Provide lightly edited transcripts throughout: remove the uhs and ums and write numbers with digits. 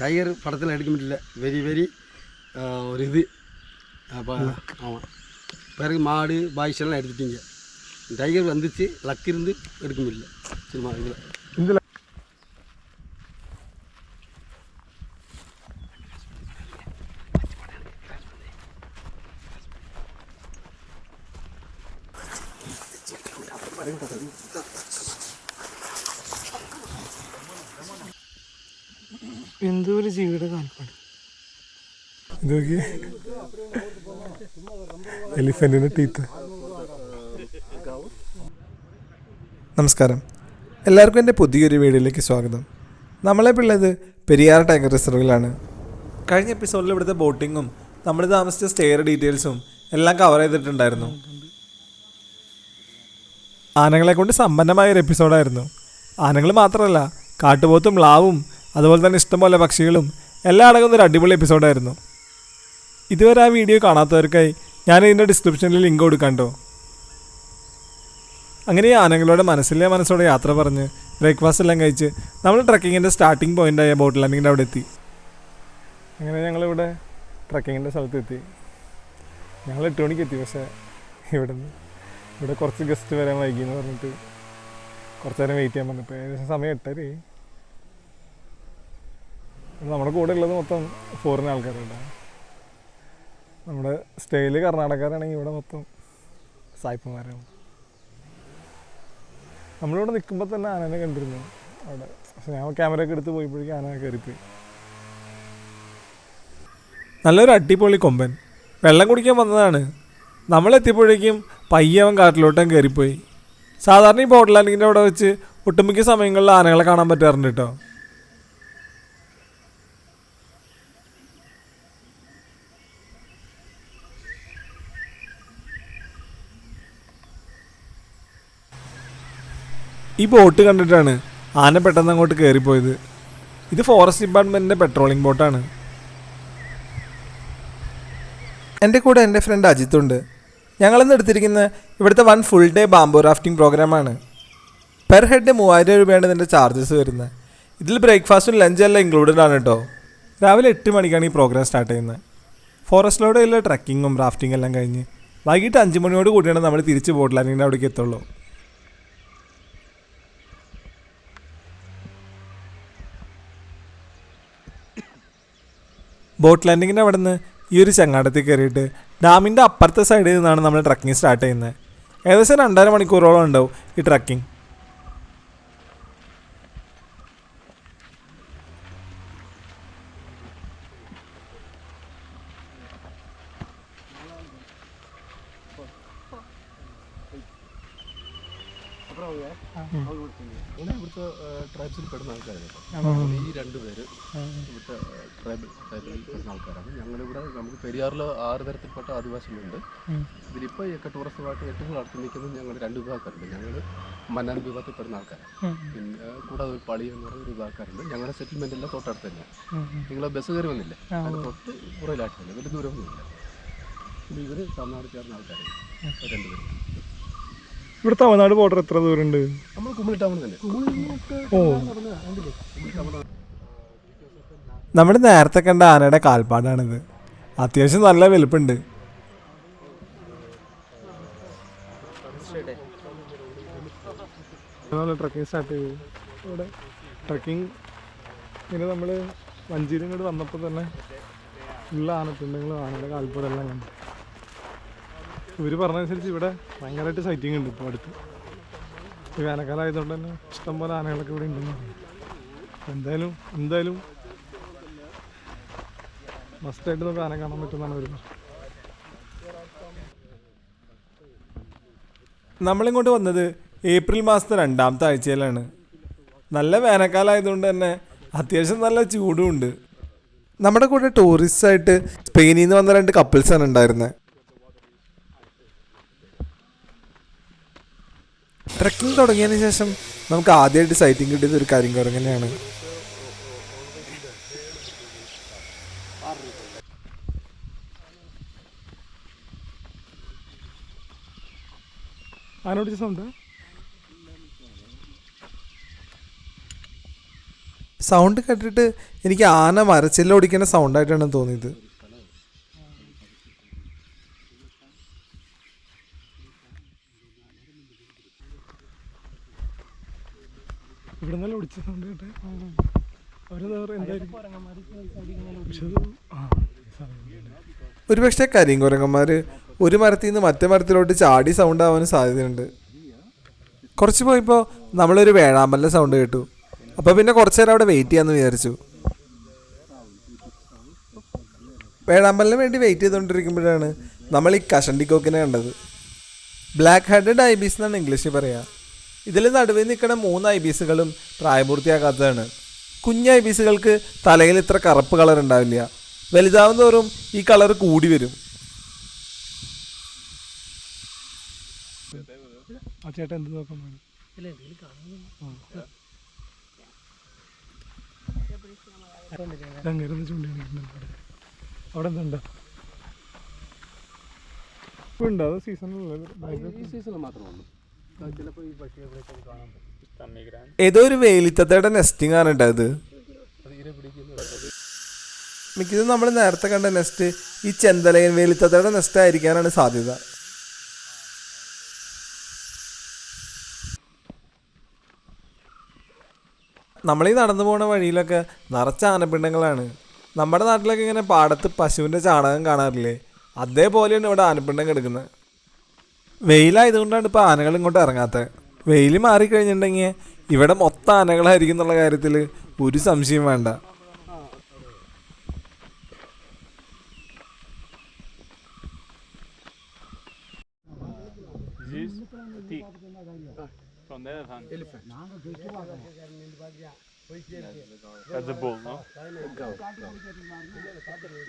Tiger படத்தில் எடுக்க முடியல. வெரி ஒரு இது. அப்போ ஆமாம், பிறகு மாடு பாய்ஸ் எல்லாம் எடுத்துட்டீங்க. டைகர் வந்துச்சு, லக் இருந்து எடுக்க முடியல சினிமா இதில். എന്തോ ഒരു ജീവിയുടെ കാൽപ്പാട്. ഇതൊക്കെ എലിഫന്റിന്റെ ടീത്ത്. നമസ്കാരം, എല്ലാവർക്കും എൻ്റെ പുതിയൊരു വീഡിയോയിലേക്ക് സ്വാഗതം. നമ്മളിപ്പോൾ ഉള്ളത് പെരിയാർ ടൈഗർ റിസർവിലാണ്. കഴിഞ്ഞ എപ്പിസോഡിൽ ഇവിടുത്തെ ബോട്ടിങ്ങും നമ്മൾ താമസിച്ച സ്റ്റേയുടെ ഡീറ്റെയിൽസും എല്ലാം കവർ ചെയ്തിട്ടുണ്ടായിരുന്നു. ആനകളെ കൊണ്ട് സമ്പന്നമായൊരു എപ്പിസോഡായിരുന്നു. ആനകൾ മാത്രമല്ല, കാട്ടുപോത്തും മ്ലാവും അതുപോലെ തന്നെ ഇഷ്ടംപോലെ പക്ഷികളും എല്ലാം അടങ്ങുന്ന ഒരു അടിപൊളി എപ്പിസോഡായിരുന്നു. ഇതുവരെ ആ വീഡിയോ കാണാത്തവർക്കായി ഞാൻ ഇതിൻ്റെ ഡിസ്ക്രിപ്ഷനിൽ ലിങ്ക് കൊടുക്കാണ്ടോ. അങ്ങനെ ഈ ആനകളോടെ മനസ്സോടെ യാത്ര പറഞ്ഞ് ബ്രേക്ക്ഫാസ്റ്റ് എല്ലാം കഴിച്ച് നമ്മൾ ട്രക്കിങ്ങിൻ്റെ സ്റ്റാർട്ടിംഗ് പോയിൻ്റായ ബോട്ട് ലാൻഡിങ്ങിൻ്റെ അവിടെ എത്തി. അങ്ങനെ ഞങ്ങളിവിടെ ട്രക്കിങ്ങിൻ്റെ സ്ഥലത്തെത്തി. ഞങ്ങൾ 8 മണിക്ക് എത്തി. പക്ഷേ ഇവിടെ കുറച്ച് ഗസ്റ്റ് വരാൻ വൈകി എന്ന് പറഞ്ഞിട്ട് കുറച്ച് നേരം വെയിറ്റ് ചെയ്യാൻ പറഞ്ഞിട്ട് ഏകദേശം സമയം 8:30. നമ്മുടെ കൂടെ ഉള്ളത് മൊത്തം ഫോറിൻ ആൾക്കാരുണ്ട്. നമ്മുടെ സ്റ്റേയിൽ കർണാടകക്കാരാണെങ്കിൽ ഇവിടെ മൊത്തം സായിപ്പന്മാരാണ്. നമ്മളിവിടെ നിൽക്കുമ്പോൾ തന്നെ ആനനെ കണ്ടിരുന്നു അവിടെ. പക്ഷെ ഞാൻ ക്യാമറയൊക്കെ എടുത്ത് പോയപ്പോഴേക്കും ആന കയറിപ്പോയി. നല്ലൊരു അടിപൊളി കൊമ്പൻ വെള്ളം കുടിക്കാൻ വന്നതാണ്. നമ്മളെത്തിയപ്പോഴേക്കും പയ്യവൻ കാട്ടിലോട്ടും കയറിപ്പോയി. സാധാരണ ഈ ബോട്ട് ലാൻഡിങ്ങിൻ്റെ അവിടെ വെച്ച് ഒട്ടുമിക്ക സമയങ്ങളിൽ ആനകളെ കാണാൻ പറ്റാറുണ്ട് കേട്ടോ. ഈ ബോട്ട് കണ്ടിട്ടാണ് ആന പെട്ടെന്ന് അങ്ങോട്ട് കയറിപ്പോയത്. ഇത് ഫോറസ്റ്റ് ഡിപ്പാർട്ട്മെൻറ്റിൻ്റെ പെട്രോളിംഗ് ബോട്ടാണ്. എൻ്റെ കൂടെ എൻ്റെ ഫ്രണ്ട് അജിത്തുണ്ട്. ഞങ്ങളിന്ന് എടുത്തിരിക്കുന്ന ഇവിടുത്തെ 1 ഫുൾ ഡേ ബാംബോ റാഫ്റ്റിംഗ് പ്രോഗ്രാമാണ്. പെർ ഹെഡ് 3000 രൂപയാണ് ഇതിൻ്റെ ചാർജസ് വരുന്നത്. ഇതിൽ ബ്രേക്ക്ഫാസ്റ്റും ലഞ്ചും എല്ലാം ഇൻക്ലൂഡഡ് ആണ് കേട്ടോ. രാവിലെ 8 മണിക്കാണ് ഈ പ്രോഗ്രാം സ്റ്റാർട്ട് ചെയ്യുന്നത്. ഫോറസ്റ്റിലൂടെയുള്ള ട്രക്കിങ്ങും റാഫ്റ്റിംഗ് എല്ലാം കഴിഞ്ഞ് വൈകിട്ട് 5 മണിയോട് കൂടിയാണ് നമ്മൾ തിരിച്ച് ബോട്ട് ലാൻഡിങ്ങിൻ്റെ അവിടേക്ക് എത്തുള്ളൂ. ബോട്ട് ലാൻഡിങ്ങിൻ്റെ അവിടെ നിന്ന് ഈ ഒരു ചങ്ങാടത്തിൽ കയറിയിട്ട് ഡാമിൻ്റെ അപ്പുറത്തെ സൈഡിൽ നിന്നാണ് നമ്മൾ ട്രക്കിംഗ് സ്റ്റാർട്ട് ചെയ്യുന്നത്. ഏകദേശം 2.5 മണിക്കൂറോളം ഉണ്ടാവും ഈ ട്രക്കിംഗ്. ഇവിടുത്തെ ട്രൈബ്സിൽ പെടുന്ന ആൾക്കാരാണ് ഈ 2 പേര്. ഇവിടുത്തെ ട്രൈബിൽ പെടുന്ന ആൾക്കാരാണ്. ഞങ്ങളിവിടെ നമുക്ക് പെരിയാറിൽ 6 തരത്തിൽപ്പെട്ട ആദിവാസികളുണ്ട്. ഇതിലിപ്പോൾ ടൂറിസമായിട്ട് ഏറ്റവും അടുത്ത് നിൽക്കുന്നത് ഞങ്ങൾ 2 വിഭാഗക്കാരുണ്ട്. ഞങ്ങൾ മന്നാൻ വിഭാഗത്തിൽ പെടുന്ന ആൾക്കാരാണ്. പിന്നെ കൂടാതെ ഒരു പളി എന്ന് പറയുന്ന ഒരു വിഭാഗക്കാരുണ്ട്. ഞങ്ങളുടെ സെറ്റിൽമെൻ്റ് എല്ലാം തൊട്ടടുത്ത് തന്നെ. നിങ്ങൾ ബസ് കയറി വന്നില്ലേ, അതിന് തൊട്ട് പുറയിലായിട്ടില്ല, വലിയ ദൂരമൊന്നുമില്ല. പിന്നെ ഇവർ തമിഴ്നാട് ചേർന്ന ആൾക്കാരാണ് 2 പേരും. ഇവിടെ തമിഴ്നാട് ബോർഡർ എത്ര ദൂരമുണ്ട്? നമ്മൾ കുമിളി ടൗൺ തന്നെ. നമ്മൾ നേരത്തെ കണ്ട ആനയുടെ കാൽപ്പാടാണിത്. അത്യാവശ്യം നല്ല വലുപ്പമുണ്ട്. ട്രക്കിംഗ് സ്റ്റാർട്ട് ചെയ്തു. ഇവിടെ ട്രക്കിംഗ് ഇങ്ങനെ നമ്മൾ വഞ്ചിയിൽ ഇങ്ങോട്ട് വന്നപ്പോൾ തന്നെ ഉള്ള ആനത്തുണ്ടെങ്കിലും ആനയുടെ കാൽപ്പാടെല്ലാം കണ്ടു. ഇവർ പറഞ്ഞതനുസരിച്ച് ഇവിടെ ഭയങ്കരമായിട്ട് സൈറ്റിംഗ് ഉണ്ട്. ഇപ്പോൾ അടുത്ത് ഈ വേനൽക്കാലം ആയതുകൊണ്ട് തന്നെ ഇഷ്ടംപോലെ ആനകളൊക്കെ ഇവിടെ ഉണ്ടെന്ന് പറയും. എന്തായാലും മസ്റ്റായിട്ട് നമുക്ക് ആന കാണാൻ പറ്റുമെന്നാണ് വരുന്നത്. നമ്മളിങ്ങോട്ട് വന്നത് ഏപ്രിൽ മാസത്തെ 2ാമത്തെ ആഴ്ചയിലാണ്. നല്ല വേനൽക്കാലം ആയതുകൊണ്ട് തന്നെ അത്യാവശ്യം നല്ല ചൂടും ഉണ്ട്. നമ്മുടെ കൂടെ ടൂറിസ്റ്റായിട്ട് സ്പെയിനിൽ നിന്ന് വന്ന 2 കപ്പിൾസാണ് ഉണ്ടായിരുന്നത്. ട്രക്കിംഗ് തുടങ്ങിയതിന് ശേഷം നമുക്ക് ആദ്യമായിട്ട് സൈറ്റിംഗ് കിട്ടിയത് ഒരു കരിങ്കുരങ്ങനെയാണ്. സൗണ്ട് കേട്ടിട്ട് എനിക്ക് ആന മരച്ചില്ല സൗണ്ടായിട്ടാണ് തോന്നിയത്. ഇവിടെ നിന്നല്ല ഒടിച്ച സൗണ്ട് കേട്ടെ. ഒരുപക്ഷെ കരിങ്കുരങ്ങന്മാർ ഒരു മരത്തിൽ നിന്ന് മറ്റേ മരത്തിലോട്ട് ചാടി സൗണ്ട് ആവാനും സാധ്യതയുണ്ട്. കുറച്ച് പോയപ്പോൾ നമ്മളൊരു വേഴാമ്പലിൻ്റെ സൗണ്ട് കേട്ടു. അപ്പോൾ പിന്നെ കുറച്ച് നേരം അവിടെ വെയിറ്റ് ചെയ്യാമെന്ന് വിചാരിച്ചു. വേഴാമ്പലിന് വേണ്ടി വെയിറ്റ് ചെയ്തുകൊണ്ടിരിക്കുമ്പോഴാണ് നമ്മൾ ഈ കഷണ്ടിക്കോക്കിനെ കണ്ടത്. ബ്ലാക്ക് ഹെഡഡ് ഐബീസ് എന്നാണ് ഇംഗ്ലീഷിൽ പറയുക. ഇതിൽ നടുവിൽ നിൽക്കുന്ന 3 ഐബീസുകളും പ്രായപൂർത്തിയാകാത്തതാണ്. കുഞ്ഞ് ഐബീസുകൾക്ക് തലയിൽ ഇത്ര കറുപ്പ് കളർ ഉണ്ടാവില്ല. വലുതാവും തോറും ഈ കളർ കൂടി വരും. ആ ചേട്ടൻ എന്ത് നോക്കുന്നു? അവിടെ എന്തുണ്ടോ ഉണ്ടോ? അത് സീസണിൽ മാത്രമേ ഉള്ളൂ. ചിലപ്പോൾ ഈ പക്ഷി എവിടെയൊക്കെ കാണാൻ പറ്റും. ഏതോ ഒരു വേലിത്തത്തയുടെ നെസ്റ്റിംഗ് ആണ് കേട്ടത്. മിക്കതും നമ്മൾ നേരത്തെ കണ്ട നെസ്റ്റ് ഈ ചെന്തലയൻ വേലിത്തത്തയുടെ നെസ്റ്റ് ആയിരിക്കാനാണ് സാധ്യത. നമ്മളീ നടന്നു പോകുന്ന വഴിയിലൊക്കെ നിറച്ച ആനപ്പിണ്ടങ്ങളാണ്. നമ്മുടെ നാട്ടിലൊക്കെ ഇങ്ങനെ പാടത്ത് പശുവിൻ്റെ ചാണകം കാണാറില്ലേ, അതേപോലെയാണ് ഇവിടെ ആനപ്പിണ്ടം കിടക്കുന്നത്. വെയിലായതുകൊണ്ടാണ് ഇപ്പോൾ ആനകൾ ഇങ്ങോട്ട് ഇറങ്ങാത്തത്. വെയിൽ മാറിക്കഴിഞ്ഞിട്ടുണ്ടെങ്കിൽ ഇവിടെ മൊത്തം ആനകളായിരിക്കും എന്നുള്ള കാര്യത്തിൽ ഒരു സംശയം വേണ്ട.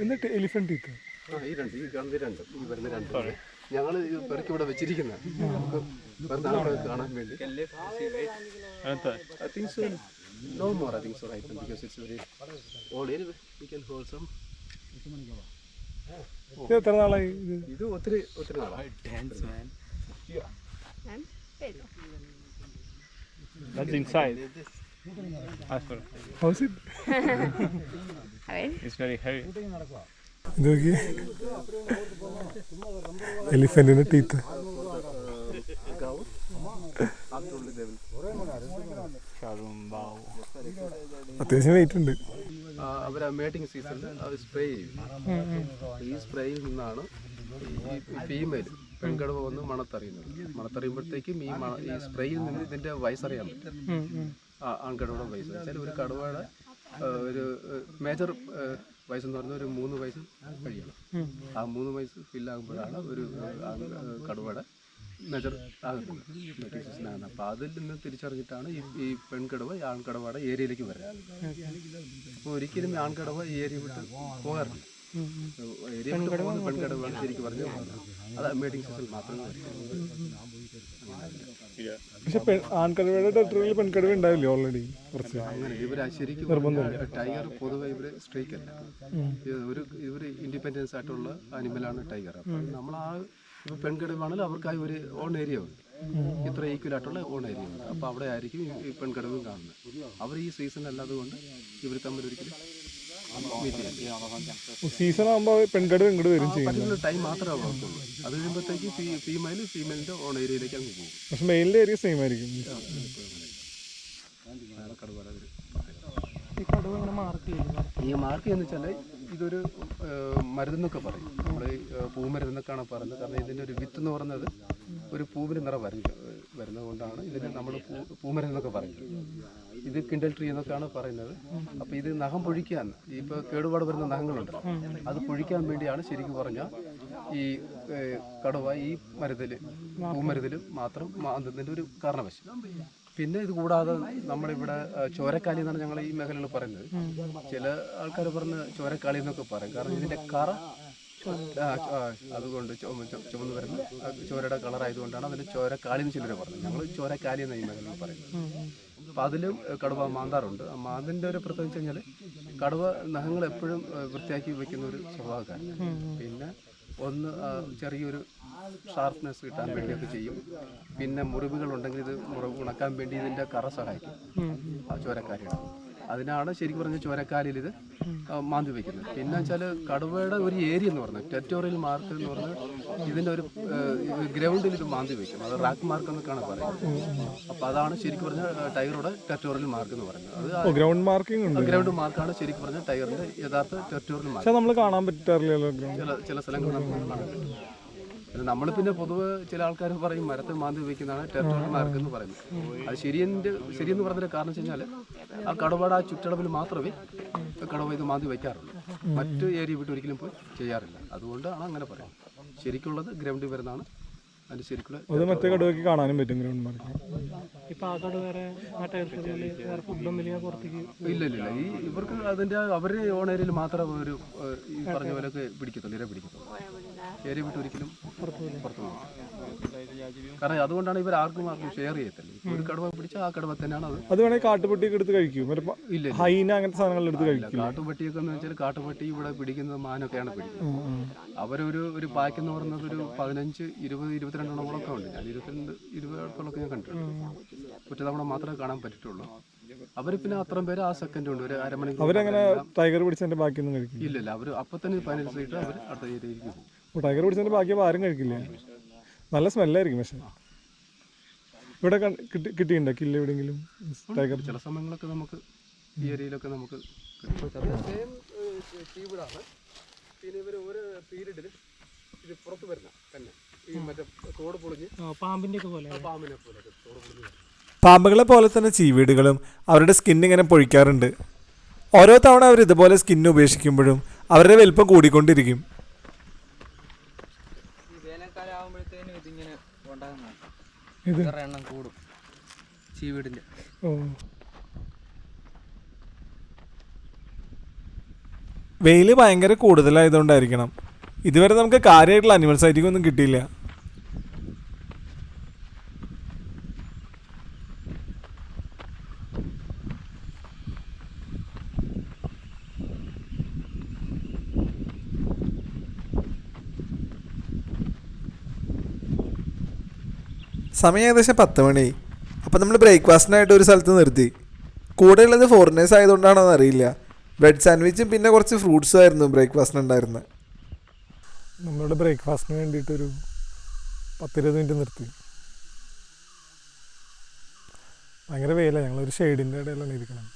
എന്നിട്ട് എലിഫന്റ് ടീത്ത് ഈ വരുന്ന രണ്ട് ഞങ്ങൾ പെറുക്കി ഇവിടെ വെച്ചിരിക്കുന്നത് കാണാൻ വേണ്ടി. I think so. No more. I think so right now because it's very old. Anyway, we can hold some. ഇത് എത്ര നാളായി? ഇത് ഒത്തിരി നാളായി. That's inside. How's it? It's very heavy. ഇത് നോക്കിയേ, എലിഫന്റിന്റെ ടീത്ത്. അത്യാവശ്യം വെയിറ്റ് ഉണ്ട്. അവർ മേറ്റിംഗ് സീസണിൽ അവർ സ്പ്രേ ചെയ്യും. ഈ സ്പ്രേയിൽ നിന്നാണ് ഈ ഫീമെയിൽ പെൺകടുവ വന്ന് മണത്തറിയുന്നത്. മണത്തറിയുമ്പോഴത്തേക്കും ഈ സ്പ്രേയിൽ നിന്ന് ഇതിന്റെ വയസ്സറിയാൻ പറ്റും. ആൺകടുവയുടെ വയസ്സ് വെച്ചാൽ ഒരു കടുവയുടെ ഒരു മേജർ വയസ്സെന്ന് പറഞ്ഞാൽ ഒരു 3 വയസ്സ് കഴിയണം. ആ 3 വയസ്സ് ഫില്ലാകുമ്പോഴാണ് ഒരു കടുവയുടെ മെജർ ആകുന്നത്. അപ്പോൾ അതിൽ നിന്ന് തിരിച്ചറിഞ്ഞിട്ടാണ് ഈ പെൺകടുവ ആൺകടവയുടെ ഏരിയയിലേക്ക് വരുന്നത്. അപ്പോൾ ഒരിക്കലും ആൺകടവ ഈ ഏരിയ വിട്ട് പോകാറില്ല. ഏരിയ വിട്ട് പോകുന്ന പെൺകടവാണ് ശരിക്കും പറഞ്ഞാൽ അത് മീറ്റിംഗ് സീസണിൽ മാത്രമേ. പക്ഷെ ആൺകടവയുടെ ടെറിട്ടറിയിൽ പെൺകടവ ഉണ്ടാവില്ലേ ഓൾറെഡി? കുറച്ച് അങ്ങനെ ഇവർ ശരിക്കും ടൈഗർ പൊതുവെ ഇവര് സ്ട്രൈക്ക് അല്ല. ഇവർ ഇൻഡിപെൻഡൻസ് ആയിട്ടുള്ള അനിമലാണ് ടൈഗർ. അപ്പം നമ്മൾ ആ പെൺകടവാണെങ്കിൽ അവർക്കായി ഒരു ഓൺ ഏരിയ ഉണ്ട്, ഇത്ര ഈക്വൽ ആയിട്ടുള്ള ഓൺ ഏരിയ ഉണ്ട്. അപ്പോൾ അവിടെ ആയിരിക്കും ഈ പെൺകടവും കാണുന്നത്. അവർ ഈ സീസൺ അല്ലാതുകൊണ്ട് ഇവർ തമ്മിൽ ഒരിക്കലും സീസൺ ആകുമ്പോൾ പെൺകടവ് ഇങ്ങോട്ട് വരും ചെയ്യും. പറ്റുന്ന ടൈം മാത്രമേ അവർക്കുള്ളൂ. അത് കഴിയുമ്പോഴത്തേക്ക് ഫീമെയിലിന്റെ ഓൺ ഏരിയയിലേക്ക് അങ്ങ് പോകും. പക്ഷെ മെയിലിന്റെ ഏരിയ സെയിം ആയിരിക്കും. ഈ മാർക്ക് എന്ന് വെച്ചാൽ ഇതൊരു മരുന്നെന്നൊക്കെ പറയും. നമ്മൾ പൂമരുന്നെന്നൊക്കെയാണ് പറയുന്നത്. കാരണം ഇതിൻ്റെ ഒരു വിത്ത് എന്ന് പറയുന്നത് ഒരു പൂവിന് നിറം വരുന്നത് കൊണ്ടാണ് ഇതിന് നമ്മൾ പൂമരുന്നെന്നൊക്കെ പറയുന്നത്. ഇത് കിൻഡൽ ട്രീ എന്നൊക്കെയാണ് പറയുന്നത്. അപ്പോൾ ഇത് നഖം പൊഴിക്കാൻ, ഇപ്പോൾ കേടുപാട് വരുന്ന നഖങ്ങളുണ്ട്, അത് പൊഴിക്കാൻ വേണ്ടിയാണ് ശരിക്കും പറഞ്ഞാൽ ഈ കടുവ ഈ പൂമരുതിൽ മാത്രം മാന്തുന്നതിൻ്റെ ഒരു കാരണവശം. പിന്നെ ഇത് കൂടാതെ നമ്മളിവിടെ ചോരക്കാലി എന്നാണ് ഞങ്ങൾ ഈ മേഖലയിൽ പറയുന്നത്. ചില ആൾക്കാർ പറഞ്ഞ് ചോരക്കാളി എന്നൊക്കെ പറയും. കാരണം ഇതിൻ്റെ കറ അതുകൊണ്ട് ചുമന്ന് വരുന്ന ചോരയുടെ കളറായതുകൊണ്ടാണ് അതിന് ചോരക്കാളി എന്ന് ചിലർ പറഞ്ഞത്. ഞങ്ങൾ ചോരക്കാലി എന്ന ഈ മേഖലയിൽ പറയുന്നത്. അപ്പോൾ അതിലും കടുവ മാന്താറുണ്ട്. ആ മാന്തിൻ്റെ ഒരു പ്രത്യേകത വെച്ച് കഴിഞ്ഞാൽ കടുവ നഖങ്ങൾ എപ്പോഴും വൃത്തിയാക്കി വെക്കുന്ന ഒരു സ്വഭാവക്കാരൻ. പിന്നെ ഒന്ന് ചെറിയൊരു ഷാർപ്നെസ് കിട്ടാൻ വേണ്ടിയൊക്കെ ചെയ്യും. പിന്നെ മുറിവുകൾ ഉണ്ടെങ്കിൽ ഇത് ഉണക്കാൻ വേണ്ടി ഇതിൻ്റെ കറ സഹായിക്കും ആ ചോരക്കാരിയുടെ. അതിനാണ് ശരിക്കും പറഞ്ഞ ചോരക്കാലിൽ ഇത് മാന്തി വയ്ക്കുന്നത്. പിന്നെ വെച്ചാൽ കടുവയുടെ ഒരു ഏരിയ എന്ന് പറഞ്ഞാൽ ടെറിട്ടോറിയൽ മാർക്ക് എന്ന് പറഞ്ഞാൽ ഇതിൻ്റെ ഒരു ഗ്രൗണ്ടിൽ ഇത് മാന്തി വയ്ക്കും. അത് റാക്ക് മാർക്ക് എന്നൊക്കെയാണ് പറയുന്നത്. അപ്പോൾ അതാണ് ശരിക്കും പറഞ്ഞാൽ ടൈഗറുടെ ടെറിട്ടോറിയൽ മാർക്ക് എന്ന് പറയുന്നത്. അത് ഗ്രൗണ്ട് മാർക്കിംഗ് ഉണ്ട്. ഗ്രൗണ്ട് മാർക്കാണ് ശരിക്കും പറഞ്ഞാൽ ടൈഗറിന്റെ യഥാർത്ഥ ടെറിട്ടോറിയൽ മാർക്ക്. പക്ഷെ നമ്മൾ കാണാൻ പറ്റാറില്ലല്ലോ ചില സ്ഥലങ്ങളിൽ നമുക്ക് കാണാൻ പറ്റും. നമ്മൾ പിന്നെ പൊതുവെ ചില ആൾക്കാർ പറയും മരത്തിൽ മാന്തി വയ്ക്കുന്നതാണ് ടെറിട്ടോറിയൽ മാർക്ക് എന്ന് പറയുന്നത്. അത് ശരിയെന്ന് പറഞ്ഞതിന്റെ കാരണം വെച്ച് കഴിഞ്ഞാൽ ആ കടുവയുടെ ആ ചുറ്റളവിൽ മാത്രമേ കടുവ ഇത് മാന്തി വയ്ക്കാറുള്ളൂ. മറ്റു ഏരിയ വിട്ട് ഒരിക്കലും പോയി ചെയ്യാറില്ല. അതുകൊണ്ടാണ് അങ്ങനെ പറയുന്നത്. ശരിക്കുള്ളത് ഗ്രൗണ്ടിൽ വരുന്നതാണ് അതിന്റെ ശരിക്കുള്ള. അത് മറ്റേ കടുവയ്ക്ക് കാണാനും പറ്റും ഗ്രൗണ്ട് മാർക്ക്. ഇല്ല ഈ ഇവർക്ക് അതിന്റെ അവരുടെ ഓൺ ഏരിയയിൽ മാത്രമേ ഒരു ഈ പറഞ്ഞ പോലെയൊക്കെ പിടിക്കത്തുള്ളൂ, ഇര പിടിക്കത്തുള്ളൂ. ഏരിയ വിട്ട് ഒരിക്കലും പുറത്തു പോകും. കാരണം അതുകൊണ്ടാണ് ഇവർ ആർക്കും ഷെയർ ചെയ്യത്തില്ല. ഒരു കടുവ പിടിച്ചാൽ ആ കടുവ തന്നെയാണ് അത്. അത് വേണമെങ്കിൽ കാട്ടുപട്ടിയൊക്കെ എടുത്ത് കഴിക്കും. ഇല്ല ഹൈന അങ്ങനത്തെ സാധനങ്ങൾ എടുത്ത് കഴിക്കും. കാട്ടുപട്ടിയൊക്കെ എന്ന് വെച്ചാൽ കാട്ടുപട്ടി ഇവിടെ പിടിക്കുന്നത് മാനൊക്കെയാണ് പിടിക്കുന്നത്. അവരൊരു പായ്ക്ക് എന്ന് പറയുന്നത് ഒരു 15, 20, 22 ഉണ്ട്. ഞാൻ 20 ഞാൻ കണ്ടിട്ടുണ്ട്. ഒറ്റ തവണ മാത്രമേ കാണാൻ പറ്റിയിട്ടുള്ളൂ. അവർ പിന്നെ അത്രയും പേര് ആ സെക്കൻഡ് ഉണ്ട്, ഒരു അരമണിക്കൂർ. അവരങ്ങനെ ടൈഗർ പിടിച്ചതിന്റെ ബാക്കിയൊന്നും കഴിക്കില്ല. ഇല്ല അവർ അപ്പൊ തന്നെ 15 സീറ്റ് അവർ അടുത്ത ഏരിയയിലേക്ക് പോകും. ടൈഗർ പിടിച്ചതിന്റെ ബാക്കി ആരും കഴിക്കില്ല. നല്ല സ്മെല്ലായിരിക്കും. പക്ഷെ ഇവിടെ കിട്ടിയിട്ടുണ്ടോ കില്ല എവിടെയെങ്കിലും ടൈഗർ? ചില സമയങ്ങളൊക്കെ നമുക്ക് ഈ ഏരിയയിലൊക്കെ നമുക്ക് കീവിടാണ്. പിന്നെ ഇവർ ഒരു പീരീഡിൽ ഇത് പുറത്ത് വരുന്ന തന്നെ ഈ മറ്റേ തോട് പൊളിഞ്ഞ് പാമ്പിനെ പോലെ തോട് പൊളിഞ്ഞ്. പാമ്പുകളെ പോലെ തന്നെ ചീവീടുകളും അവരുടെ സ്കിൻ ഇങ്ങനെ പൊഴിക്കാറുണ്ട്. ഓരോ തവണ അവർ ഇതുപോലെ സ്കിൻ ഉപേക്ഷിക്കുമ്പോഴും അവരുടെ വലിപ്പം കൂടിക്കൊണ്ടിരിക്കും. എണ്ണം കൂടും ചീവീടിന്റെ. വെയിൽ ഭയങ്കര കൂടുതലായതുകൊണ്ടായിരിക്കണം ഇതുവരെ നമുക്ക് കാര്യമായിട്ടുള്ള അനിമൽ സൈറ്റിംഗ് ഒന്നും കിട്ടിയില്ല. സമയം ഏകദേശം 10 മണി. അപ്പോൾ നമ്മൾ ബ്രേക്ക്ഫാസ്റ്റിനായിട്ട് ഒരു സ്ഥലത്ത് നിർത്തി. കൂടെയുള്ളത് ഫോറിനേഴ്സ് ആയതുകൊണ്ടാണോ എന്നറിയില്ല, ബ്രെഡ് സാൻഡ്വിച്ചും പിന്നെ കുറച്ച് ഫ്രൂട്ട്സും ആയിരുന്നു ബ്രേക്ക്ഫാസ്റ്റിന് ഉണ്ടായിരുന്നത്. നമ്മളുടെ ബ്രേക്ക്ഫാസ്റ്റിന് വേണ്ടിയിട്ടൊരു 10-20 മിനിറ്റ് നിർത്തി. ഭയങ്കര വെയിലാണ്. ഞങ്ങളൊരു ഷെയ്ഡിൻ്റെ ഇടയിലാണ് ഇരിക്കണം.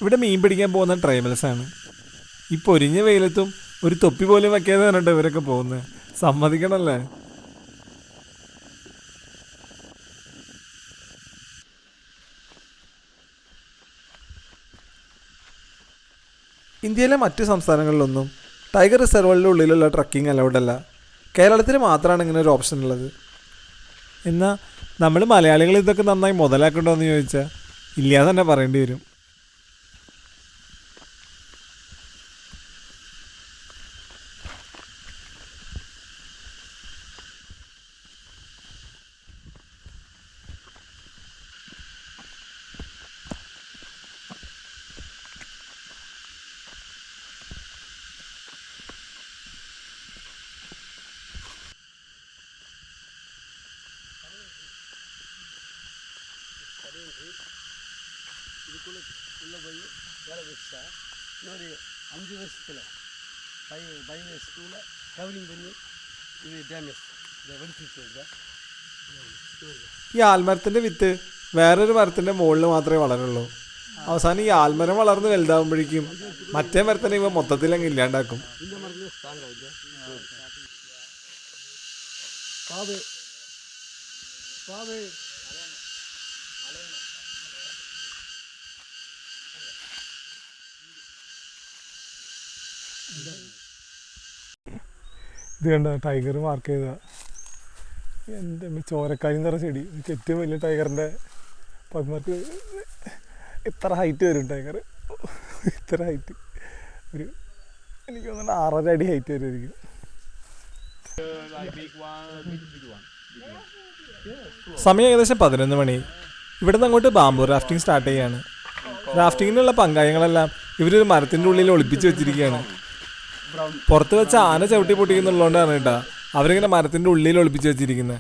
ഇവിടെ മീൻ പിടിക്കാൻ പോകുന്ന ട്രൈബൽസാണ്. ഈ പൊരിഞ്ഞ വെയിലത്തും ഒരു തൊപ്പി പോലും വെക്കാതെ പറഞ്ഞിട്ട് ഇവരൊക്കെ പോകുന്നത്. സമ്മതിക്കണമല്ലേ. ഇന്ത്യയിലെ മറ്റ് സംസ്ഥാനങ്ങളിലൊന്നും ടൈഗർ റിസർവുകളുടെ ഉള്ളിലുള്ള ട്രക്കിംഗ് അലൗഡല്ല. കേരളത്തിൽ മാത്രമാണ് ഇങ്ങനെ ഒരു ഓപ്ഷൻ ഉള്ളത്. എന്നാൽ നമ്മൾ മലയാളികൾ ഇതൊക്കെ നന്നായി മുതലാക്കണ്ടോ എന്ന് ചോദിച്ചാൽ ഇല്ലാതെ തന്നെ പറയേണ്ടി വരും. இதுக்குள்ள போய் வேலை வச்சுட்டா இன்னொரு 5 வருஷத்தில் 5 வருஷத்துக்குள்ள ட்ராவலிங் பண்ணி இது டேமேஜ் இதை வெடிச்சிட்டு. ഈ ആൽമരത്തിൻ്റെ വിത്ത് വേറൊരു മരത്തിൻ്റെ മുകളിൽ മാത്രമേ വളരുള്ളൂ. അവസാനം ഈ ആൽമരം വളർന്ന് വലുതാകുമ്പോഴേക്കും മറ്റേ മരത്തിനെ ഇവ മൊത്തത്തിലങ്ങ് ഇല്ലാണ്ടാക്കും. இந்த மரத்துல ஸ்ட்ராங் ஆகுது. பாவு பாவு ഇത് കണ്ട ടൈഗർ മാർക്ക് ചെയ്ത എൻ്റെ ചോരക്കാരി എന്ന് പറഞ്ഞ ചെടി. ഏറ്റവും വലിയ ടൈഗറിൻ്റെ പതിമാർക്ക് ഇത്ര ഹൈറ്റ് വരും. ടൈഗർ ഇത്ര ഹൈറ്റ് ഒരു എനിക്ക് തോന്നുന്നു 6.5 അടി ഹൈറ്റ് വരുമായിരിക്കും. സമയം ഏകദേശം 11 മണി. ഇവിടെ നിന്ന് അങ്ങോട്ട് ബാംബു റാഫ്റ്റിംഗ് സ്റ്റാർട്ട് ചെയ്യാണ്. റാഫ്റ്റിങ്ങിനുള്ള പങ്കായങ്ങളെല്ലാം ഇവരൊരു മരത്തിൻ്റെ ഉള്ളിൽ ഒളിപ്പിച്ച് വെച്ചിരിക്കുകയാണ്. പുറത്ത് വെച്ച് ആന ചവിട്ടി പൊട്ടിക്കുന്നുള്ളതുകൊണ്ടാണ് കേട്ടോ അവരിങ്ങനെ മരത്തിൻ്റെ ഉള്ളിൽ ഒളിപ്പിച്ച് വെച്ചിരിക്കുന്നത്.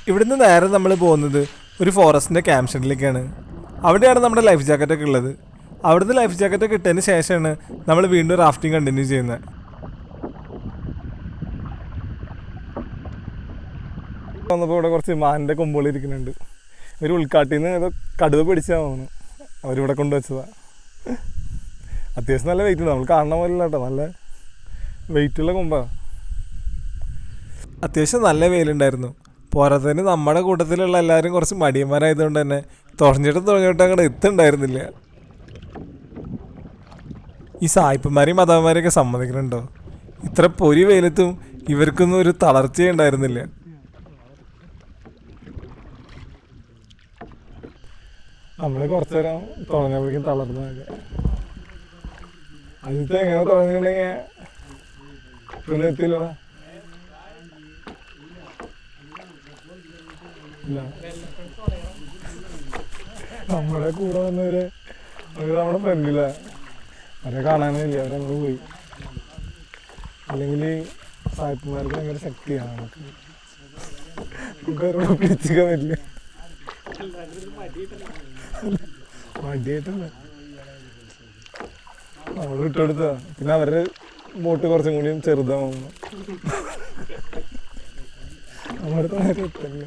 ഇവിടുന്ന് നേരെ നമ്മൾ പോകുന്നത് ഒരു ഫോറസ്റ്റിൻ്റെ ക്യാമ്പ് ഷെഡിലേക്കാണ്. അവിടെയാണ് നമ്മുടെ ലൈഫ് ജാക്കറ്റൊക്കെ ഉള്ളത്. അവിടുന്ന് ലൈഫ് ജാക്കറ്റൊക്കെ ഇട്ടതിന് ശേഷമാണ് നമ്മൾ വീണ്ടും റാഫ്റ്റിംഗ് കണ്ടിന്യൂ ചെയ്യുന്നത്. വന്നപ്പോൾ ഇവിടെ കുറച്ച് മാനിൻ്റെ കൊമ്പുകൾ ഇരിക്കുന്നുണ്ട്. ഒരു ഉൾക്കാട്ടിൽ നിന്ന് ഏതോ കടുവ പിടിച്ചാൽ തോന്നുന്നു, അവരിവിടെ കൊണ്ടുവച്ചതാണ്. അത്യാവശ്യം നല്ല വെയിറ്റ് ഉണ്ട്, നമ്മൾ കാണുന്ന പോലെ കേട്ടോ, നല്ല വെയിറ്റുള്ള കൊമ്പാണ്. അത്യാവശ്യം നല്ല വെയിലുണ്ടായിരുന്നു. പോരാത്തതിന് നമ്മുടെ കൂട്ടത്തിലുള്ള എല്ലാവരും കുറച്ച് മടിയന്മാരായതുകൊണ്ട് തന്നെ തുറഞ്ഞിട്ടും അങ്ങോട്ട് എത്തുണ്ടായിരുന്നില്ല. ഈ സായിപ്പന്മാരെയും മതവന്മാരെയൊക്കെ സമ്മതിക്കുന്നുണ്ടോ? ഇത്ര പൊരി വെയിലത്തും ഇവർക്കൊന്നും ഒരു തളർച്ചയേ ഉണ്ടായിരുന്നില്ല. നമ്മൾ കുറച്ചു നേരം തുടങ്ങിയപ്പോഴേക്കും തളർന്നതൊക്കെ. അതിലത്തെ എങ്ങനെ തുടങ്ങിയിട്ടുണ്ടെങ്കിൽ പിന്നെ എത്തില്ല. നമ്മുടെ കൂടെ വന്നവര് നമ്മുടെ ഫ്രണ്ടില്ല, അവരെ കാണാനില്ല, അവരങ്ങോട്ട് പോയി. അല്ലെങ്കിൽ സായിപ്പന്മാർക്ക് ഭയങ്കര ശക്തിയാണ്, നമുക്ക് അവരോട് പിടിച്ചിക്കാൻ പറ്റില്ല. മടിയായിട്ടല്ല, നമ്മൾ വിട്ടെടുത്താ. പിന്നെ അവരുടെ ബോട്ട് കുറച്ചും കൂടിയും ചെറുതാവുന്നു, നമ്മുടെ നേരെ എത്തില്ല.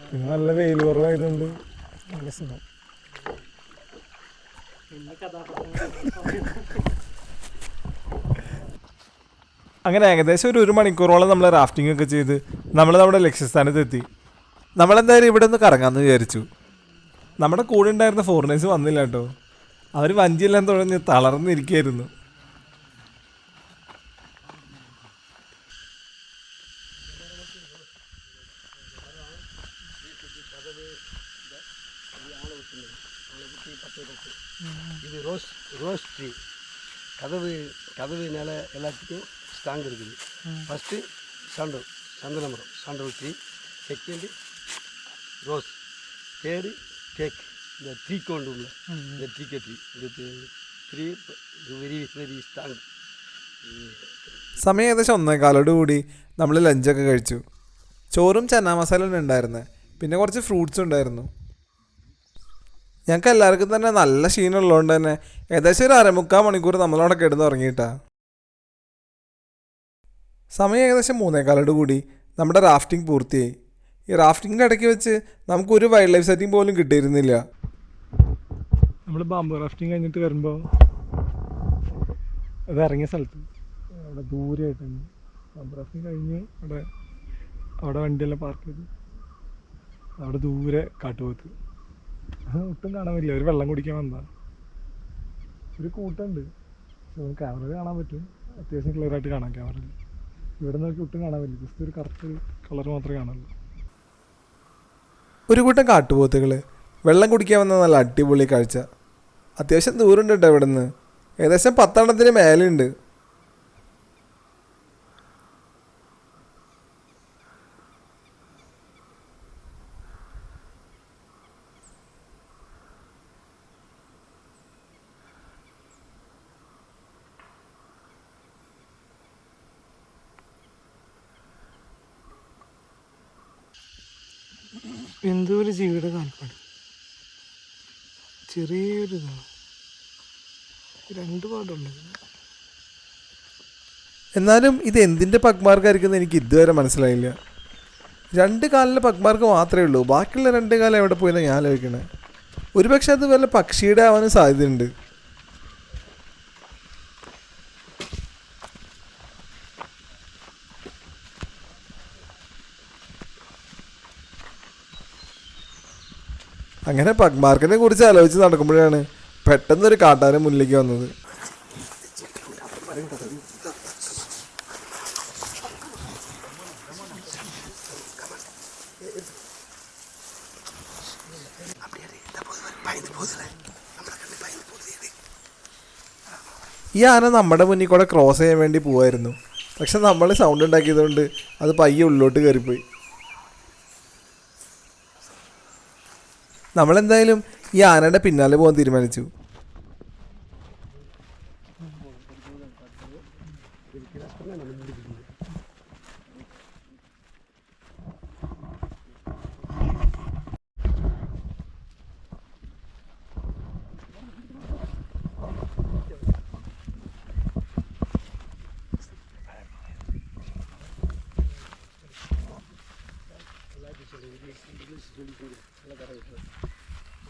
പിന്നെ നല്ല വെയിൽ കുറവായതുകൊണ്ട് നല്ല സുഖം. അങ്ങനെ ഏകദേശം ഒരു മണിക്കൂറോളം നമ്മൾ റാഫ്റ്റിംഗ് ഒക്കെ ചെയ്ത് നമ്മൾ നമ്മുടെ ലക്ഷ്യസ്ഥാനത്തെത്തി. നമ്മളെന്തായാലും ഇവിടെ ഒന്ന് കറങ്ങാമെന്ന് വിചാരിച്ചു. നമ്മുടെ കൂടെ ഉണ്ടായിരുന്ന ഫോറിനേഴ്സ് വന്നില്ല കേട്ടോ. അവർ വഞ്ചിയെല്ലാം തുഴഞ്ഞ് തളർന്നിരിക്കുകയായിരുന്നു. இது ரோஸ் ட்ரீ. கதவு மேல எல்லாத்துக்கும் ஸ்ட்ராங் இருக்குது. ஃபஸ்ட்டு சந்தன மரம், sandal tree. Second rose. Third cake. இந்த ட்ரீ கொண்டுல இந்த ட்ரீ இது த்ரீ வெரி வெரி ஸ்ட்ராங். സമയം ഏകദേശം 1:15 കൂടി നമ്മൾ ലഞ്ചൊക്കെ കഴിച്ചു. ചോറും ചന്ന മസാല ഉണ്ടായിരുന്നത്, പിന്നെ കുറച്ച് ഫ്രൂട്ട്സ് ഉണ്ടായിരുന്നു. ഞങ്ങൾക്ക് എല്ലാവർക്കും തന്നെ നല്ല ക്ഷീണമുള്ളതുകൊണ്ട് തന്നെ ഏകദേശം ഒരു 3/4 മണിക്കൂർ നമ്മളവിടെ കിടന്ന് ഉറങ്ങിയിട്ടാ. സമയം ഏകദേശം 3:15 കൂടി നമ്മുടെ റാഫ്റ്റിംഗ് പൂർത്തിയായി. ഈ റാഫ്റ്റിങ്ങിൻ്റെ ഇടയ്ക്ക് വെച്ച് നമുക്കൊരു വൈൽഡ് ലൈഫ് സെറ്റിംഗ് പോലും കിട്ടിയിരുന്നില്ല. നമ്മൾ ബാംബു റാഫ്റ്റിംഗ് കഴിഞ്ഞിട്ട് വരുമ്പോൾ അത് ഇറങ്ങിയ സ്ഥലത്ത് അവിടെ ദൂരെയായിട്ടാണ് ബാംബു റാഫ്റ്റിംഗ് കഴിഞ്ഞ് അവിടെ വണ്ടിയെല്ലാം പാർക്ക് ചെയ്ത് അവിടെ ദൂരെ കാട്ടുപോത്ത്. ഒട്ടും കാണാൻ പറ്റില്ല, ഒരു വെള്ളം കുടിക്കാൻ വന്നതാണ്. ഒരു കൂട്ടുണ്ട്, ക്യാമറയിൽ കാണാൻ പറ്റും, അത്യാവശ്യം ക്ലിയറായിട്ട് കാണാം ക്യാമറയിൽ. ഇവിടെ നോക്കി ഒട്ടും കാണാൻ പറ്റില്ല, ജസ്റ്റ് ഒരു കറുത്ത കളർ മാത്രമേ കാണുള്ളൂ. ഒരു കൂട്ടം കാട്ടുപോത്തുകൾ വെള്ളം കുടിക്കാൻ വന്ന നല്ല അടിപൊളി കാഴ്ച. അത്യാവശ്യം ദൂരമുണ്ട് കേട്ടോ ഇവിടെ നിന്ന്, ഏകദേശം 10 എണ്ണത്തിന് മേലെയുണ്ട്. എന്തോ ഒരു ജീവിയുടെ കാൽപ്പാട്, ചെറിയൊരു ഇതാണ്, 2 പാടുള്ളത്. എന്നാലും ഇത് എന്തിൻ്റെ പഗ്മാർക്കായിരിക്കും എനിക്ക് ഇതുവരെ മനസ്സിലായില്ല. 2 കാലിലെ പഗ്മാർക്ക് മാത്രമേ ഉള്ളൂ, ബാക്കിയുള്ള 2 കാലം എവിടെ പോയെന്നാണ് ഞാൻ ആലോചിക്കണേ. ഒരുപക്ഷെ അത് വല്ല പക്ഷിയുടെ ആവാനും സാധ്യതയുണ്ട്. അങ്ങനെ പഗ്മാർക്കിനെ കുറിച്ച് ആലോചിച്ച് നടക്കുമ്പോഴാണ് പെട്ടെന്നൊരു കാട്ടാന മുന്നിലേക്ക് വന്നത്. ഈ ആന നമ്മുടെ മുന്നിൽ കൂടെ ക്രോസ് ചെയ്യാൻ വേണ്ടി പോവായിരുന്നു. പക്ഷെ നമ്മൾ സൗണ്ട് ഉണ്ടാക്കിയതുകൊണ്ട് അത് പയ്യെ ഉള്ളിലോട്ട് കയറിപ്പോയി. നമ്മളെന്തായാലും ഈ ആനയുടെ പിന്നാലെ പോകാൻ തീരുമാനിച്ചു.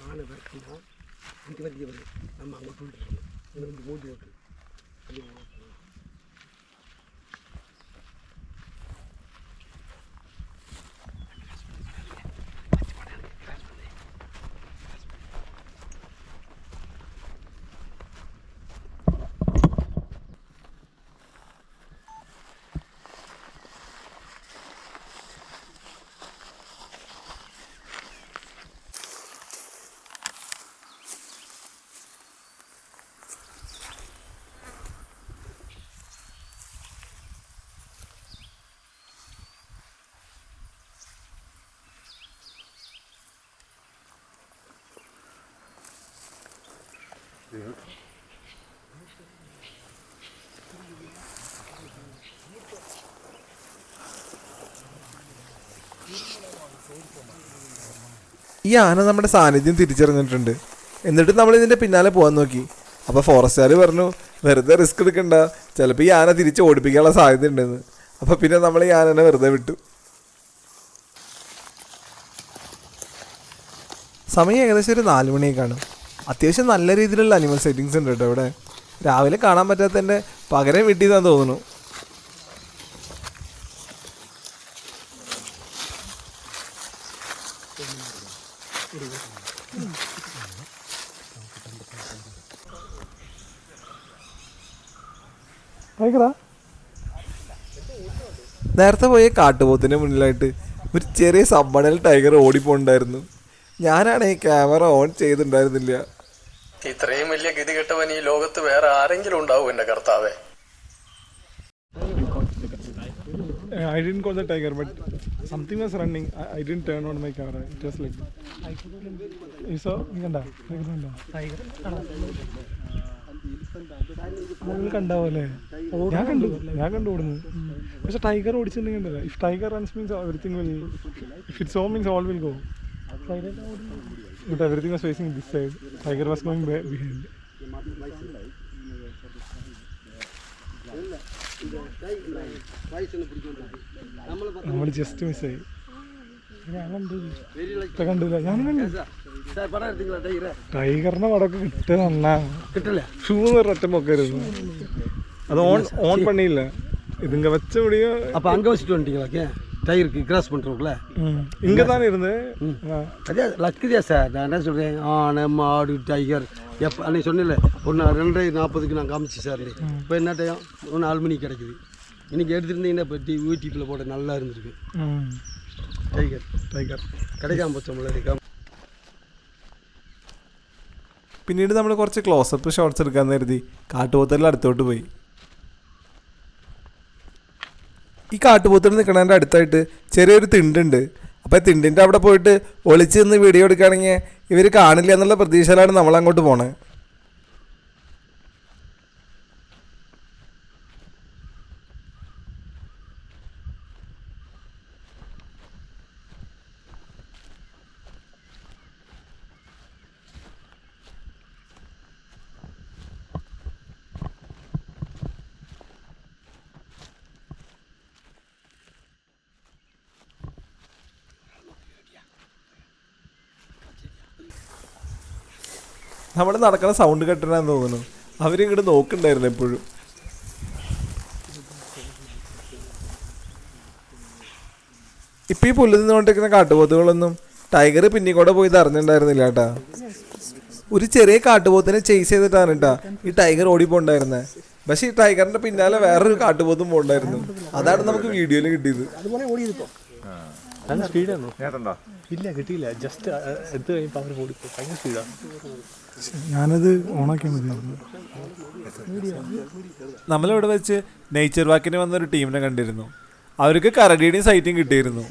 ஆனை வரைக்கும்னா இது வரைக்கும் வருது நம்ம அங்கே போயிட்டு இருக்கணும் இது வந்து மூடி ஓட்டு ഈ ആന നമ്മുടെ സാന്നിധ്യം തിരിച്ചറിഞ്ഞിട്ടുണ്ട്. എന്നിട്ട് നമ്മൾ ഇതിൻ്റെ പിന്നാലെ പോകാൻ നോക്കി. അപ്പോൾ ഫോറസ്റ്റുകാർ പറഞ്ഞു വെറുതെ റിസ്ക് എടുക്കണ്ട, ചിലപ്പോൾ ഈ ആന തിരിച്ച് ഓടിപ്പിക്കാനുള്ള സാധ്യത ഉണ്ടെന്ന്. അപ്പോൾ പിന്നെ നമ്മൾ ഈ ആനനെ വെറുതെ വിട്ടു. സമയം ഏകദേശം ഒരു 4 മണിയൊക്കെ കാണും. അത്യാവശ്യം നല്ല രീതിയിലുള്ള അനിമൽ സൈറ്റിങ്സ് ഉണ്ട് കേട്ടോ ഇവിടെ. രാവിലെ കാണാൻ പറ്റാത്തതിൻ്റെ പകരം വിട്ടിയതാന്ന് തോന്നുന്നു. നേരത്തെ പോയ കാട്ടുപോത്തിന് മുന്നിലായിട്ട് ഒരു ചെറിയ സബ്മണൽ ടൈഗർ ഓടിപ്പോണ്ടായിരുന്നു. ഞാനാണ് ഈ ക്യാമറ ഓൺ ചെയ്തിട്ടുണ്ടായിരുന്നില്ല. ഇത്രയും വലിയ ഗതികെട്ടവൻ ഈ ലോകത്ത് വേറെ ആരെങ്കിലും ഉണ്ടാവും എൻ്റെ കർത്താവേ. I didn't call the tiger, but something was running. I didn't turn on my camera. It was like you saw? കണ്ടാവല്ലേ? ഞാൻ കണ്ടു ഓടുന്നു. പക്ഷെ ടൈഗർ ഓടിച്ചിട്ടുണ്ടെങ്കിൽ if tiger runs means everything will, if it so means all will go. But everything was facing this side. Tiger was going behind. നമ്മൾ just മിസ്സായി. കണ്ടില്ല, ഞാനും കണ്ടു. ടൈഗറിന്റെ പടമൊക്കെ കിട്ടുക നന്നാ കിട്ടില്ല. ഷൂന്ന് ഒരൊറ്റ പൊക്കരുന്നു. അത് ഓൺ പണിയില്ല. இதுங்க வச்ச முடியும். அப்போ அங்கே வச்சுட்டு வந்துட்டீங்களா டயருக்கு கிராஸ் பண்ணுறோம்ல? இங்கே தானே இருந்து. அதே லக்குதே சார். நான் என்ன சொல்கிறேன், ஆனை மாடு டைகர் எப்போ அன்னைக்கு சொன்னேன்ல ஒரு 2:40 நான் காமிச்சு சார். இப்போ என்ன டைம் ஒரு 4 மணிக்கு கிடைக்குது. இன்றைக்கி எடுத்துருந்தீங்கன்னா இப்போ யூடியூப்பில் போட நல்லா இருந்திருக்கு. டைகர் கிடைக்காம போச்சோம்ல. പിന്നീട് നമ്മൾ കുറച്ച് ക്ലോസപ്പ് ഷോട്ട്സ് എടുക്കാമെന്ന് കരുതി കാട്ടുപോത്തലിൽ അടുത്തോട്ട് പോയി. ഈ കാട്ടുപോത്തിൽ നിൽക്കണതിൻ്റെ അടുത്തായിട്ട് ചെറിയൊരു തിണ്ടുണ്ട്. അപ്പോൾ തിണ്ടിൻ്റെ അവിടെ പോയിട്ട് ഒളിച്ച് നിന്ന് വീഡിയോ എടുക്കുകയാണെങ്കിൽ ഇവർ കാണില്ല എന്നുള്ള പ്രതീക്ഷയിലാണ് നമ്മൾ അങ്ങോട്ട് പോണത്. നമ്മൾ നടക്കുന്ന സൗണ്ട് കെട്ടണമെന്ന് തോന്നുന്നു. അവരിങ്ങോട്ട് നോക്കുന്നുണ്ടായിരുന്നു എപ്പോഴും. ഇപ്പം ഈ പുല്ല് നിന്നുകൊണ്ടിരിക്കുന്ന കാട്ടുപോത്തുകളൊന്നും ടൈഗർ പിന്നീ കൂടെ പോയി അറിഞ്ഞിട്ടുണ്ടായിരുന്നില്ല കേട്ടാ. ഒരു ചെറിയ കാട്ടുപോത്തിനെ ചേസ് ചെയ്തിട്ടാണ് കേട്ടാ ഈ ടൈഗർ ഓടിപ്പോണ്ടായിരുന്നത്. പക്ഷേ ഈ ടൈഗറിന്റെ പിന്നാലെ വേറൊരു കാട്ടുപോത്തും പോണ്ടായിരുന്നു. അതാണ് നമുക്ക് വീഡിയോയിൽ കിട്ടിയത്. നല്ല സ്പീഡാണോ? ഇല്ല, കിട്ടിയില്ല. ജസ്റ്റ് എടുത്ത് കഴിഞ്ഞപ്പോൾ അവർ ഓടിപ്പോ. ഭയങ്കര സ്പീഡാണ്. ഞാനത് ഓണാക്കിയാൽ മതി. നമ്മളിവിടെ വെച്ച് നേച്ചർ വാക്കിന് വന്നൊരു ടീമിനെ കണ്ടിരുന്നു. അവർക്ക് കരടിയുടെയും സൈറ്റും കിട്ടിയിരുന്നു.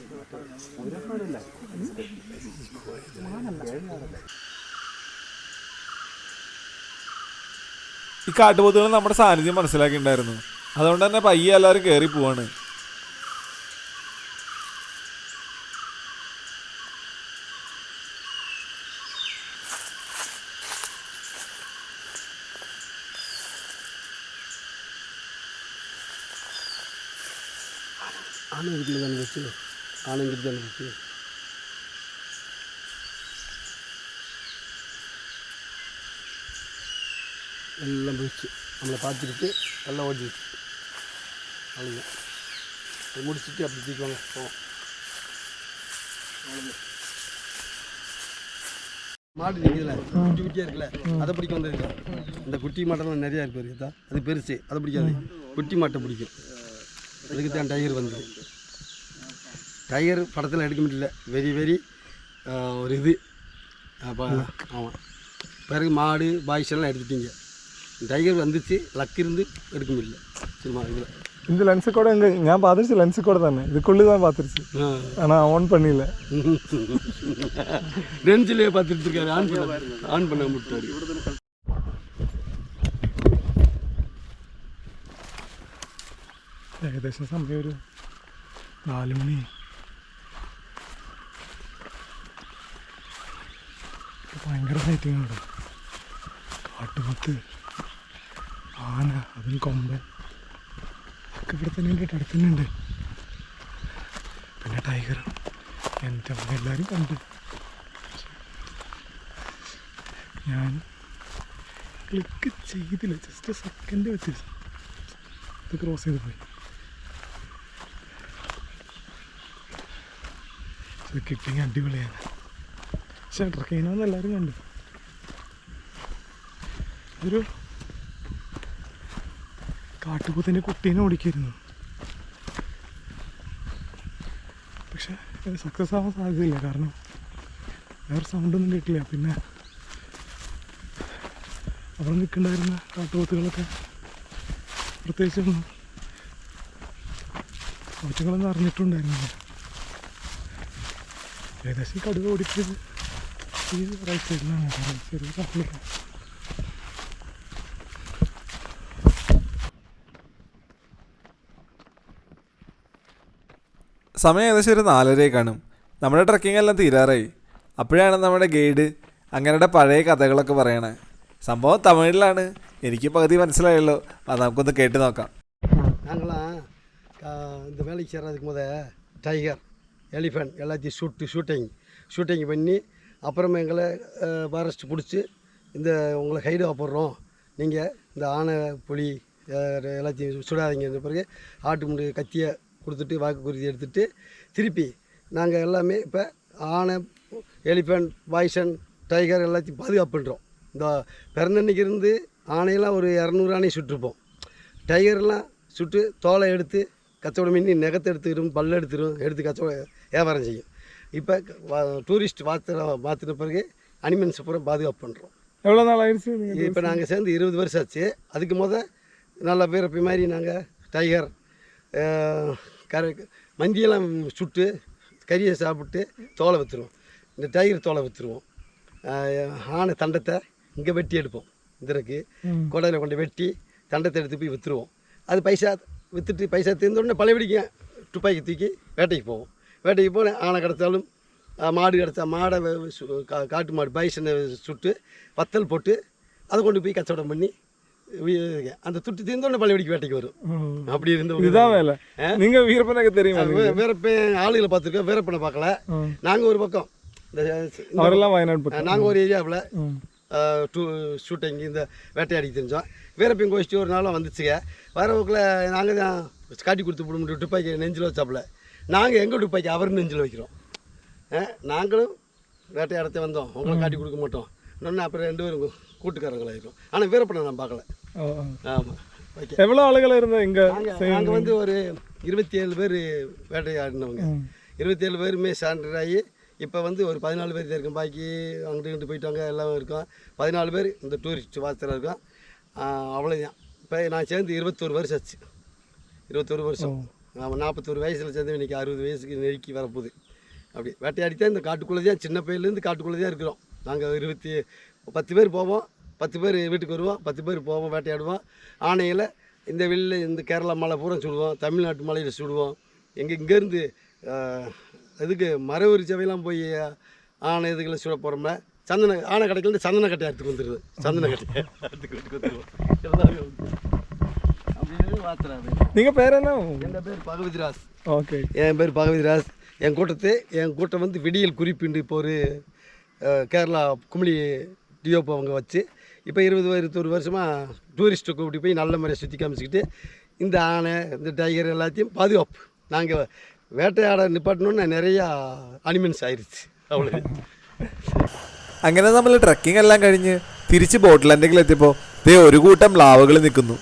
ഈ കാട്ടുപോത്തുകൾ നമ്മുടെ സാന്നിധ്യം മനസ്സിലാക്കിയിട്ടുണ്ടായിരുന്നു. അതുകൊണ്ട് തന്നെ പയ്യെ എല്ലാവരും കയറി പോവാണ്. ஆனை வீட்டில் தானே வச்சு ஆனைங்கிட்டு தானே வச்சு எல்லாம் போயிடுச்சு. நம்மளை பார்த்துக்கிட்டு எல்லாம் ஓடிடுச்சு. அவ்வளோதான். அது முடிச்சுட்டு அப்படி தூக்கிவாங்க போவோம். மாடு நிற்குதுல, குட்டி குட்டியாக இருக்குல்ல, அதை பிடிக்க வந்ததுல. இந்த குட்டி மாட்டெல்லாம் நிறையா இருக்கு இருக்குதா, அது பெருசு, அதை பிடிக்காது. குட்டி மாட்டை பிடிக்கும். அதுக்கு தான் டைகர் வந்தது. டைகர் படத்தில் எடுக்க முடியல, வெரி ஒரு இது. அப்போ ஆமாம், பிறகு மாடு பாய்ஸ் எல்லாம் எடுத்துட்டீங்க. டைகர் வந்துச்சு, லக் இருந்து எடுக்க முடியல. சரிம்மா, இதில் இந்த லென்ஸு கூட இங்கே நான் பார்த்துருச்சு, லென்ஸு கூட தானே இதுக்குள்ளே தான் பார்த்துருச்சு. ஆனால் ஆன் பண்ணிடல. ரெஞ்சிலே பார்த்துட்டு இருக்காரு, ஆன் பண்ண முட்டாரு. ഏകദേശം സമയം ഒരു 4 മണി. ഭയങ്കര ഫൈറ്റിംഗ് ഉണ്ട്. കാട്ടുപോത്ത്, ആന, അതും കൊമ്പൻ ഒക്കെ ഇവിടെ തന്നെ ഉണ്ട്, അടുത്ത് തന്നെ ഉണ്ട്. പിന്നെ ടൈഗർ, എന്താ എല്ലാവരും കണ്ട്. ഞാൻ ക്ലിക്ക് ചെയ്തില്ല, ജസ്റ്റ് സെക്കൻഡ് വ്യത്യാസം. ഇത് ക്രോസ് ചെയ്ത് പോയി. ഇത് കിട്ടിങ് അടിപൊളിയാണ്. പക്ഷേ ട്രക്കിങ്ങിനാന്ന് എല്ലാവരും കണ്ടു. ഒരു കാട്ടുപോത്തിൻ്റെ കുട്ടീനെ ഓടിക്കായിരുന്നു. പക്ഷെ സക്സസ് ആവാൻ സാധ്യതയില്ല, കാരണം വേറെ സൗണ്ടൊന്നും കേട്ടില്ല. പിന്നെ അവിടെ നിൽക്കണ്ടായിരുന്ന കാട്ടുപോത്തുകളൊക്കെ പ്രത്യേകിച്ചൊന്നും കുറച്ചുകളൊന്നും അറിഞ്ഞിട്ടുണ്ടായിരുന്നില്ല. ഏകദേശം കടുവ ഓടിച്ചത് ഈ റൈറ്റ് സൈഡിലാണ്. റൈറ്റ് സൈഡിൽ കാട്ടിലേക്ക് സമയം ഏകദേശം ഒരു 4:30 കാണും. നമ്മുടെ ട്രക്കിംഗ് എല്ലാം തീരാറായി. അപ്പോഴാണ് നമ്മുടെ ഗൈഡ് അങ്ങനെയുടെ പഴയ കഥകളൊക്കെ പറയണേ. സംഭവം തമിഴിലാണ്, എനിക്ക് പകുതി മനസ്സിലായല്ലോ. അത് നമുക്കൊന്ന് കേട്ട് നോക്കാം. நாங்களாம் இந்த வேலைக்கு சேர்றதுக்கு டைகர், எலிஃபெண்ட் எல்லாத்தையும் ஷூட்டிங் பண்ணி அப்புறமா எங்களை ஃபாரஸ்ட் பிடிச்சி இந்த உங்களை ஹைடு போடுறோம், நீங்கள் இந்த ஆனை புலி எல்லாத்தையும் சுடாதீங்க. பிறகு ஆட்டு முண்டு கத்தியை கொடுத்துட்டு வாக்குறுதி எடுத்துகிட்டு திருப்பி நாங்கள் எல்லாமே இப்போ ஆனை, எலிஃபெண்ட், பாய்சன், டைகர் எல்லாத்தையும் பாதுகாப்பு பண்ணுறோம். இந்த பிறந்தன்னைக்கு இருந்து ஆனையெல்லாம் ஒரு 200 ஆணையை சுட்டிருப்போம். டைகர்லாம் சுட்டு தோலை எடுத்து கச்சவடம் பண்ணி நெகத்தை எடுத்துக்கிடும், பல்ல எடுத்து கச்சவடம் வியாபாரம் செய்யும். இப்போ டூரிஸ்ட் மாற்றின பிறகு அனிமல்ஸ் பூரா பாதுகாப்பு பண்ணுறோம். எவ்வளோ நாள் ஆயிடுச்சு? இப்போ நாங்கள் சேர்ந்து 20 வருஷம் ஆச்சு. அதுக்கு நல்ல பேரப்பி மாதிரி நாங்கள் டைகர் மந்தியெல்லாம் சுட்டு கறியை சாப்பிட்டு தோலை விற்றுருவோம். இந்த டைகர் தோலை விற்றுருவோம். ஆனை தண்டத்தை இங்கே வெட்டி எடுப்போம். இதற்கு கொடையில் கொண்டு வெட்டி தண்டத்தை எடுத்து போய் விற்றுருவோம். அது பைசா விற்றுட்டு பைசா தீர்ந்தோடனே பழையபடிக்க துப்பாக்கி தூக்கி வேட்டைக்கு போவோம். வேட்டைக்கு போன ஆனை கிடச்சாலும் மாடு கிடச்சா மாடை காட்டு மாடு பைசனை சுட்டு வத்தல் போட்டு அதை கொண்டு போய் கச்சவடம் பண்ணி அந்த துட்டு தீர்ந்தோடனே பழையபடிக்கு வேட்டைக்கு வரும். அப்படி இருந்தோம். இதுதான் வேலை. நீங்கள் வீரப்பனுக்கு தெரியுமா? வீரப்பன் ஆளுகளை பார்த்துருக்கோம், வீரப்பனை பார்க்கல. நாங்கள் ஒரு பக்கம் அவரெல்லாம் வயநாடு, நாங்கள் ஒரு ஏரியாவில் ஷூட்டிங் இந்த வேட்டையாடிக்கு தெரிஞ்சோம். வீரப்பன் கோஷ்டி ஒரு நாளும் வந்துச்சுங்க. வரவுக்குள்ள நாங்கள் தான் காட்டி கொடுத்து போட முடியும். துப்பாக்கி நெஞ்சில் வச்சாப்புல நாங்கள் எங்கள் துப்பாக்கி அவர் நெஞ்சில் வைக்கிறோம். நாங்களும் வேட்டையாடத்தை வந்தோம், உங்களை காட்டி கொடுக்க மாட்டோம். இன்னொன்று அப்புறம் 2 பேரும் கூட்டுக்காரங்களாயிருக்கும். ஆனால் வீரப்பனை நான் பார்க்கல. ஆமாம். ஓகே. எவ்வளோ ஆளுகள் இருந்தால் இங்கே? நாங்கள் வந்து ஒரு 27 பேர் வேட்டையாடினவங்க. 27 பேருமே சாண்டர் ஆகி இப்போ வந்து ஒரு 14 பேர் இருக்கோம். பாக்கி அங்கிட்டு போயிட்டாங்க, எல்லாம் இருக்கோம். 14 பேர் இந்த டூரிஸ்ட் வாசத்தில் இருக்கோம். அவ்வளோதான். இப்போ நான் சேர்ந்து 21 வருஷம் ஆச்சு. 21 வருஷம். 41 வயசில் சேர்ந்து இன்றைக்கி 60 வயசுக்கு நெருக்கி வரப்போகுது. அப்படி வேட்டையாடித்தான் இந்த காட்டுக்குள்ளே தான், சின்ன பையிலேருந்து காட்டுக்குள்ளே தான் இருக்கிறோம். நாங்கள் 10 பேர் போவோம், 10 பேர் வீட்டுக்கு வருவோம், 10 பேர் போவோம், வேட்டையாடுவோம். ஆனையில் இந்த வெளியில் இந்த கேரளா மலை பூரா சுடுவோம், தமிழ்நாட்டு மலையில் சுடுவோம். இங்கேருந்து அதுக்கு மரவரி சபையெல்லாம் போய் ஆனை இதுகளை சுட போகிறோம்ல, ஆனை கடைக்கு சந்தன கட்டை எடுத்துக்கு வந்துடுது. சந்தன கட்டை எடுத்துக்கிட்டு வந்துடுவோம். எல்லாமே அப்படின்னு வாத்துறாரு. நீங்கள் பேர் என்ன? என் பேர் பகவதிராஜ். ஓகே. என் பேர் பகவதிராஜ். என் கூட்டம் வந்து விடியல் குறிப்பிண்டு இப்போ ஒரு கேரளா குமிளி டிஓப்போ அவங்க வச்சு இப்போ 21 வருஷமாக டூரிஸ்ட்டு கூப்பிட்டு போய் நல்ல முறையை சுற்றி காமிச்சிக்கிட்டு இந்த ஆனை இந்த டைகர் எல்லாத்தையும் பாதுகாப்பு நாங்கள் വേട്ടയാടാൻ നിപ്പാട്ടണമെന്ന് നിറയെ അനിമൽസ് ആയിരിച്ചു അവള് അങ്ങനെ നമ്മൾ ട്രക്കിംഗ് എല്ലാം കഴിഞ്ഞ് തിരിച്ച് ബോട്ട് ലാൻഡിങ്ങിൽ എത്തിയപ്പോൾ ദേ ഒരു കൂട്ടം ലാവകൾ നിൽക്കുന്നു.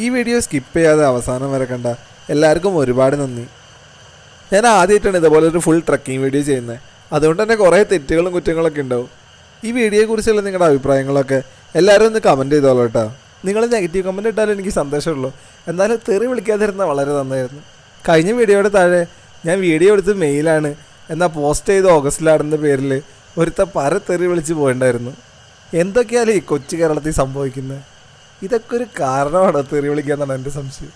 ഈ വീഡിയോ സ്കിപ്പ് ചെയ്യാതെ അവസാനം വരെ കണ്ട എല്ലാവർക്കും ഒരുപാട് നന്ദി. ഞാൻ ആദ്യമായിട്ടാണ് ഇതുപോലെ ഒരു ഫുൾ ട്രക്കിംഗ് വീഡിയോ ചെയ്യുന്നത്, അതുകൊണ്ട് തന്നെ കുറേ തെറ്റുകളും കുറ്റങ്ങളൊക്കെ ഉണ്ടാവും. ഈ വീഡിയോയെക്കുറിച്ചുള്ള നിങ്ങളുടെ അഭിപ്രായങ്ങളൊക്കെ എല്ലാവരും ഒന്ന് കമൻറ്റ് ചെയ്തോളൂ കേട്ടോ. നിങ്ങൾ നെഗറ്റീവ് കമൻറ്റ് ഇട്ടാലും എനിക്ക് സന്തോഷമുള്ളൂ, എന്നാലും തെറി വിളിക്കാതിരുന്നാൽ വളരെ നന്നായിരുന്നു. കഴിഞ്ഞ വീഡിയോയുടെ താഴെ ഞാൻ വീഡിയോ എടുത്ത് മെയിലാണ് എന്നാൽ പോസ്റ്റ് ചെയ്ത് ഓഗസ്റ്റിലാടുന്ന പേരിൽ ഒരുത്ത തെറി വിളിച്ച് പോയിട്ടുണ്ടായിരുന്നു. എന്തൊക്കെയാലും ഈ കൊച്ചു കേരളത്തിൽ സംഭവിക്കുന്നത്? ഇതൊക്കെ ഒരു കാരണമാണോ തെറി വിളിക്കാന്നാണ് എൻ്റെ സംശയം.